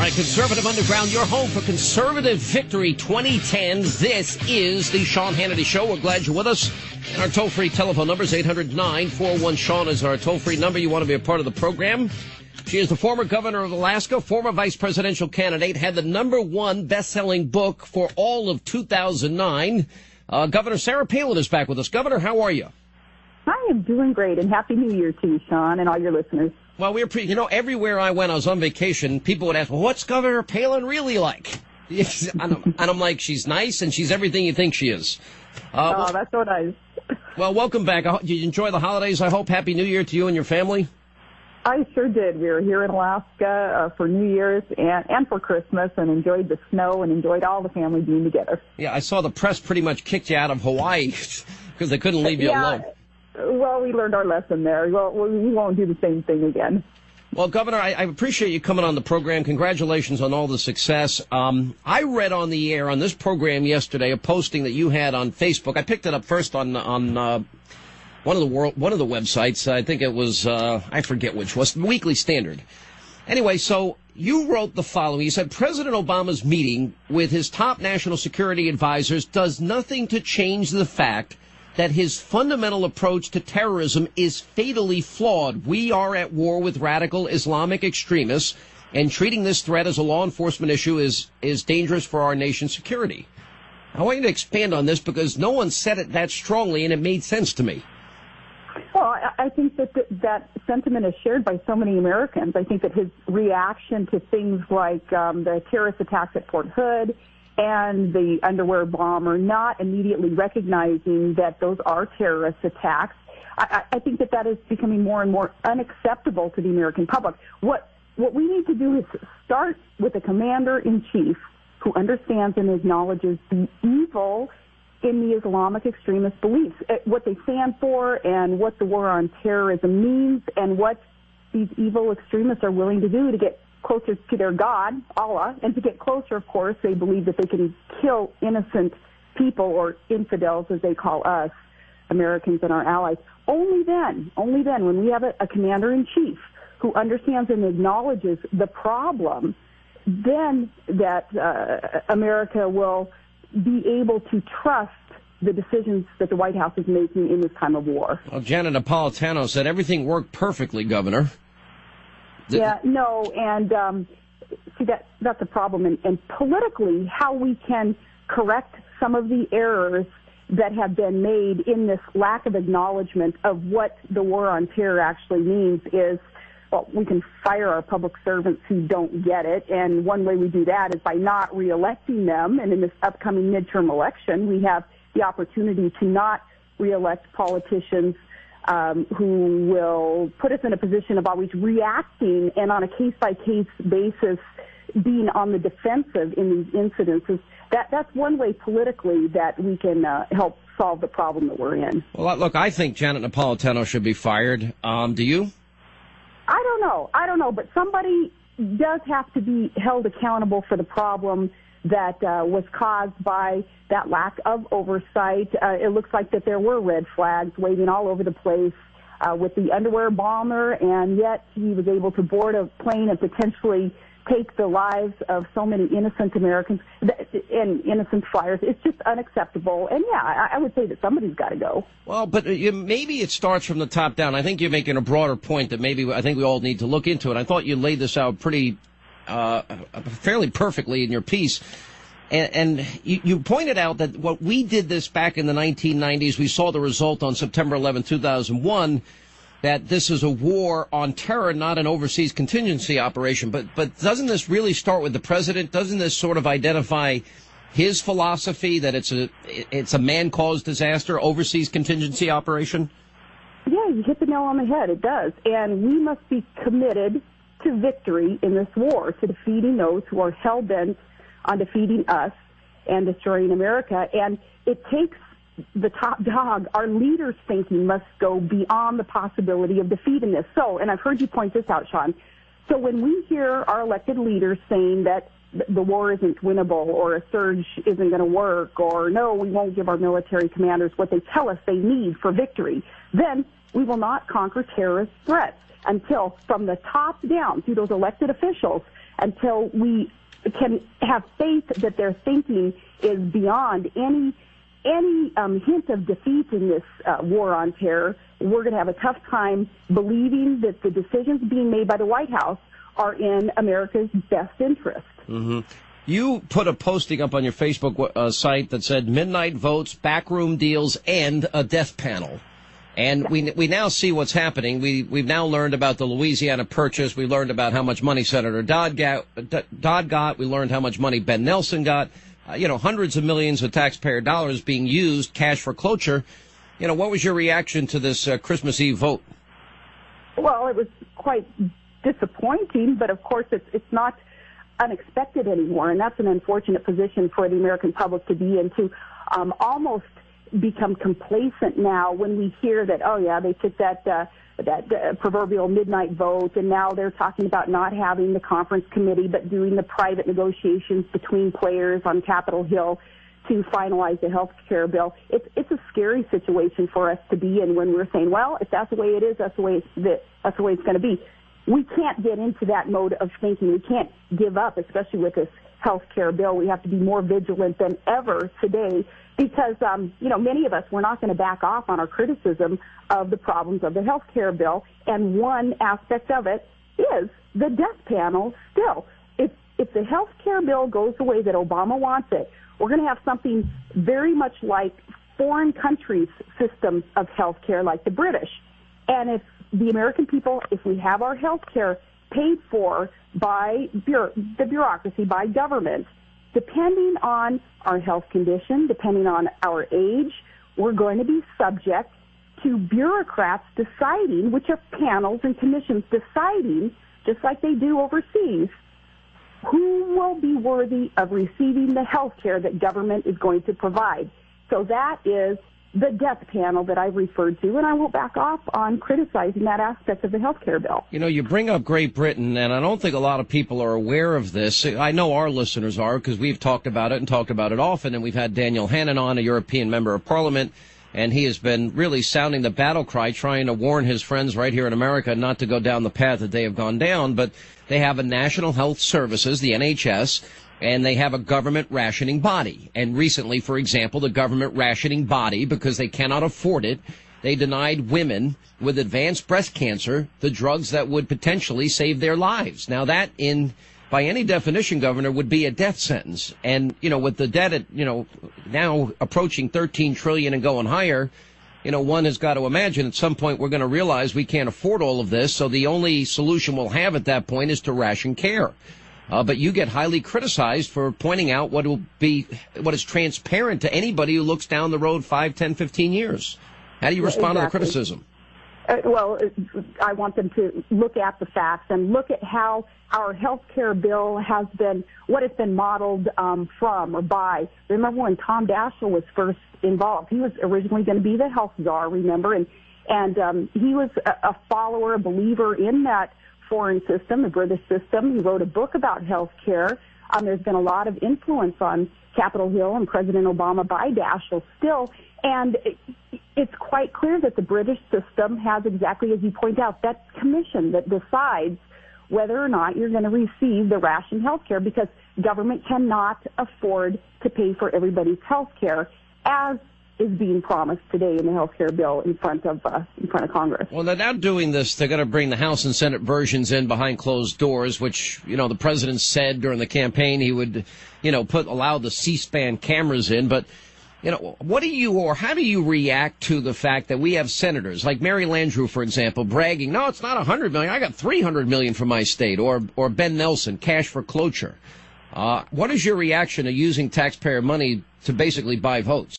right, Conservative Underground, your home for Conservative Victory 2010. This is the Sean Hannity Show. We're glad you're with us. And our toll-free telephone number is 800-941-SEAN is our toll-free number. You want to be a part of the program. She is the former governor of Alaska, former vice presidential candidate, had the #1 best-selling book for all of 2009. Governor Sarah Palin is back with us. Governor, how are you? I am doing great, and Happy New Year to you, Sean, and all your listeners. Well, everywhere I went, I was on vacation, people would ask, well, what's Governor Palin really like? And I'm like, she's nice, and she's everything you think she is. That's so nice. Well, welcome back. Did you enjoy the holidays, I hope? Happy New Year to you and your family. I sure did. We were here in Alaska for New Year's and for Christmas, and enjoyed the snow and enjoyed all the family being together. Yeah, I saw the press pretty much kicked you out of Hawaii because they couldn't leave you alone. Well, we learned our lesson there. Well, we won't do the same thing again. Well, Governor, I appreciate you coming on the program. Congratulations on all the success. I read on the air on this program yesterday a posting that you had on Facebook. I picked it up first on one of the websites. I think it was I forget which was the Weekly Standard. Anyway, so you wrote the following. You said President Obama's meeting with his top national security advisors does nothing to change the fact that his fundamental approach to terrorism is fatally flawed. We are at war with radical Islamic extremists, and treating this threat as a law enforcement issue is dangerous for our nation's security. I want you to expand on this because no one said it that strongly, and it made sense to me. Well, I think that sentiment is shared by so many Americans. I think that his reaction to things like the terrorist attacks at Fort Hood and the underwear bomber, not immediately recognizing that those are terrorist attacks, I think that is becoming more and more unacceptable to the American public. What we need to do is start with a commander-in-chief who understands and acknowledges the evil in the Islamic extremist beliefs, what they stand for and what the war on terrorism means and what these evil extremists are willing to do to get closer to their God, Allah, and to get closer, of course, they believe that they can kill innocent people, or infidels, as they call us, Americans and our allies. Only then, when we have a commander-in-chief who understands and acknowledges the problem, then that America will be able to trust the decisions that the White House is making in this time of war. Well, Janet Napolitano said everything worked perfectly, Governor. Yeah, no, and see, that's a problem. And politically, how we can correct some of the errors that have been made in this lack of acknowledgement of what the war on terror actually means is, well, we can fire our public servants who don't get it, and one way we do that is by not reelecting them. And in this upcoming midterm election, we have the opportunity to not reelect politicians who will put us in a position of always reacting and on a case-by-case basis being on the defensive in these incidences. That's one way politically that we can help solve the problem that we're in. Well, look, I think Janet Napolitano should be fired. Do you? I don't know, but somebody does have to be held accountable for the problem that was caused by that lack of oversight. It looks like that there were red flags waving all over the place with the underwear bomber, and yet he was able to board a plane and potentially take the lives of so many innocent Americans and innocent flyers. It's just unacceptable. And, yeah, I would say that somebody's got to go. Well, but maybe it starts from the top down. I think you're making a broader point that maybe I think we all need to look into it. I thought you laid this out pretty fairly perfectly in your piece. And you pointed out that what we did this back in the 1990s, we saw the result on September 11, 2001, that this is a war on terror, not an overseas contingency operation. But doesn't this really start with the president? Doesn't this sort of identify his philosophy that it's a man-caused disaster, overseas contingency operation? Yeah, you hit the nail on the head. It does. And we must be committed to victory in this war, to defeating those who are hell-bent on defeating us and destroying America. And it takes the top dog. Our leaders' thinking must go beyond the possibility of defeating this. So, and I've heard you point this out, Sean, so when we hear our elected leaders saying that the war isn't winnable or a surge isn't going to work or no, we won't give our military commanders what they tell us they need for victory, then we will not conquer terrorist threats until, from the top down, through those elected officials, until we can have faith that their thinking is beyond any hint of defeat in this war on terror. We're going to have a tough time believing that the decisions being made by the White House are in America's best interest. Mm-hmm. You put a posting up on your Facebook site that said midnight votes, backroom deals, and a death panel. And we now see what's happening. We've now learned about the Louisiana Purchase. We learned about how much money Senator Dodd got. We learned how much money Ben Nelson got. Hundreds of millions of taxpayer dollars being used, cash for cloture. What was your reaction to this Christmas Eve vote? Well, it was quite disappointing, but of course it's not unexpected anymore, and that's an unfortunate position for the American public to be in, to almost become complacent now when we hear that, oh yeah, they took that proverbial midnight vote, and now they're talking about not having the conference committee but doing the private negotiations between players on Capitol Hill to finalize the health care bill. It's a scary situation for us to be in when we're saying, well, if that's the way it is, that's the way it's going to be. We can't get into that mode of thinking. We can't give up, especially with this health care bill. We have to be more vigilant than ever today because, many of us, we're not going to back off on our criticism of the problems of the health care bill. And one aspect of it is the death panel still. If the health care bill goes the way that Obama wants it, we're going to have something very much like foreign countries' systems of health care, like the British. And if the American people, if we have our health care paid for by the bureaucracy, by government, depending on our health condition, depending on our age, we're going to be subject to bureaucrats deciding, which are panels and commissions deciding, just like they do overseas, who will be worthy of receiving the health care that government is going to provide. So that is the death panel that I referred to, and I won't back off on criticizing that aspect of the health care bill. You bring up Great Britain, and I don't think a lot of people are aware of this. I know our listeners are because we've talked about it and talked about it often, and we've had Daniel Hannan on, a European member of Parliament, and he has been really sounding the battle cry, trying to warn his friends right here in America not to go down the path that they have gone down. But they have a National Health Services, the NHS, and they have a government rationing body. And recently, for example, the government rationing body, because they cannot afford it, they denied women with advanced breast cancer the drugs that would potentially save their lives. Now that, by any definition, Governor, would be a death sentence. And, with the debt at, now approaching $13 trillion and going higher, one has got to imagine at some point we're going to realize we can't afford all of this. So the only solution we'll have at that point is to ration care. But you get highly criticized for pointing out what is transparent to anybody who looks down the road 5, 10, 15 years. How do you respond to the criticism? I want them to look at the facts and look at how our health care bill has been, what it's been modeled from or by. Remember when Tom Daschle was first involved? He was originally going to be the health czar, remember? And he was a follower, a believer in that foreign system, the British system. He wrote a book about health care. There's been a lot of influence on Capitol Hill and President Obama by Daschle still. And it's quite clear that the British system has, exactly as you point out, that commission that decides whether or not you're going to receive the ration health care, because government cannot afford to pay for everybody's health care, as is being promised today in the health care bill in front of Congress. Well, they're now doing this. They're going to bring the House and Senate versions in behind closed doors, which, the president said during the campaign he would, allow the C-SPAN cameras in. But, how do you react to the fact that we have senators like Mary Landrieu, for example, bragging, no, it's not $100 million. I got $300 million from my state, or Ben Nelson, cash for cloture. What is your reaction to using taxpayer money to basically buy votes?